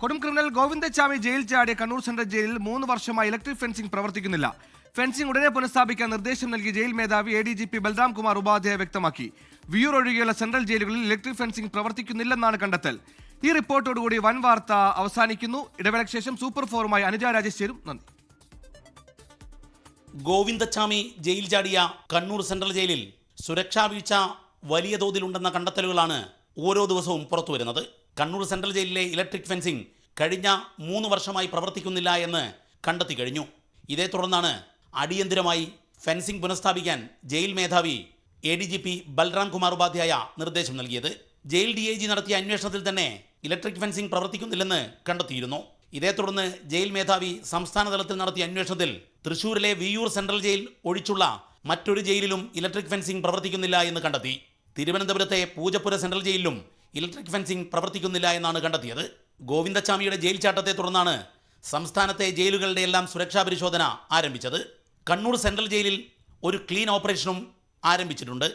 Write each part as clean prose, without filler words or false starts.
കൊടും criminal Govindachami jail ചാടിയ Kannur central ജയിലിൽ 3 വർഷമായി ഇലക്ട്രിക് ഫെൻസിംഗ് പ്രവർത്തിക്കുന്നില്ല. ഫെൻസിംഗ് ഉടനെ പുനഃസ്ഥാപിക്കാൻ നിർദ്ദേശം നൽകി ജയിൽ മേധാവി ADGP ബൽറാം കുമാർ ഉപാധ്യായ വ്യക്തമാക്കി. വിയൂർ ഒഴികെയുള്ള സെൻട്രൽ ജയിലുകളിൽ ഇലക്ട്രിക് ഫെൻസിംഗ് പ്രവർത്തിക്കുന്നില്ലെന്നാണ് കണ്ടെത്തൽ. ഈ റിപ്പോർട്ടോടുകൂടി വൻ വാർത്ത അവസാനിക്കുന്നു. ഇടവേളയ്ക്ക് ശേഷം സൂപ്പർ ഫോറുമായി അനുജ രാജേഷ് ചേരും. നന്ദി. ഗോവിന്ദച്ചാമി ജയിൽ ചാടിയ കണ്ണൂർ സെൻട്രൽ ജയിലിൽ സുരക്ഷാ വീഴ്ച വലിയ തോതിലുണ്ടെന്ന കണ്ടെത്തലുകളാണ് ഓരോ ദിവസവും പുറത്തുവരുന്നത്. കണ്ണൂർ സെൻട്രൽ ജയിലിലെ ഇലക്ട്രിക് ഫെൻസിംഗ് കഴിഞ്ഞ 3 വർഷമായി പ്രവർത്തിക്കുന്നില്ല എന്ന് കണ്ടെത്തി കഴിഞ്ഞു. ഇതേ തുടർന്നാണ് അടിയന്തിരമായി ഫെൻസിംഗ് പുനഃസ്ഥാപിക്കാൻ ജയിൽ മേധാവി ADGP ബൽറാം കുമാർ ഉപാധ്യായ നിർദ്ദേശം നൽകിയത്. ജയിൽ DIG നടത്തിയ അന്വേഷണത്തിൽ തന്നെ ഇലക്ട്രിക് ഫെൻസിംഗ് പ്രവർത്തിക്കുന്നില്ലെന്ന് കണ്ടെത്തിയിരുന്നു. ഇതേ തുടർന്ന് ജയിൽ മേധാവി സംസ്ഥാന തലത്തിൽ നടത്തിയ അന്വേഷണത്തിൽ തൃശൂരിലെ വിയൂർ സെൻട്രൽ ജയിൽ ഒഴിച്ചുള്ള മറ്റൊരു ജയിലിലും ഇലക്ട്രിക് ഫെൻസിംഗ് പ്രവർത്തിക്കുന്നില്ല എന്ന് കണ്ടെത്തി. തിരുവനന്തപുരത്തെ പൂജപ്പുര സെൻട്രൽ ജയിലിലും ഇലക്ട്രിക് ഫെൻസിംഗ് പ്രവർത്തിക്കുന്നില്ല എന്നാണ് കണ്ടെത്തിയത്. ഗോവിന്ദച്ചാമിയുടെ ജയിൽ ചാട്ടത്തെ തുടർന്നാണ് സംസ്ഥാനത്തെ ജയിലുകളുടെ എല്ലാം സുരക്ഷാ പരിശോധന ആരംഭിച്ചത്. കണ്ണൂർ സെൻട്രൽ ജയിലിൽ ഒരു ക്ലീൻ ഓപ്പറേഷനും ആരംഭിച്ചിട്ടുണ്ട്.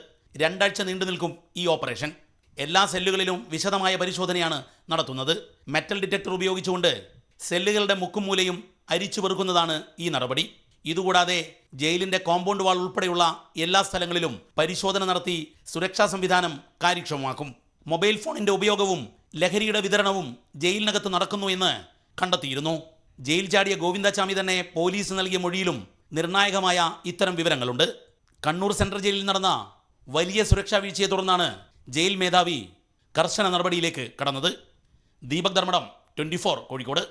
2 ആഴ്ച നീണ്ടു നിൽക്കും ഈ ഓപ്പറേഷൻ. എല്ലാ സെല്ലുകളിലും വിശദമായ പരിശോധനയാണ് നടത്തുന്നത്. മെറ്റൽ ഡിറ്റക്ടർ ഉപയോഗിച്ചുകൊണ്ട് സെല്ലുകളുടെ മുക്കും മൂലയും അരിച്ചു പെറുക്കുന്നതാണ് ഈ നടപടി. ഇതുകൂടാതെ ജയിലിന്റെ കോമ്പൗണ്ട് വാൾ ഉൾപ്പെടെയുള്ള എല്ലാ സ്ഥലങ്ങളിലും പരിശോധന നടത്തി സുരക്ഷാ സംവിധാനം കാര്യക്ഷമമാക്കും. മൊബൈൽ ഫോണിന്റെ ഉപയോഗവും ലഹരിയുടെ വിതരണവും ജയിലിനകത്ത് നടക്കുന്നു എന്ന് കണ്ടെത്തിയിരുന്നു. ജയിൽ ചാടിയ ഗോവിന്ദച്ചാമി തന്നെ പോലീസ് നൽകിയ മൊഴിയിലും നിർണായകമായ ഇത്തരം വിവരങ്ങളുണ്ട്. കണ്ണൂർ സെൻട്രൽ ജയിലിൽ നടന്ന വലിയ സുരക്ഷാ വീഴ്ചയെ തുടർന്നാണ് ജയിൽ മേധാവി കർശന നടപടിയിലേക്ക് കടന്നത്. ദീപക് ധർമ്മടം, 24 കോഴിക്കോട്.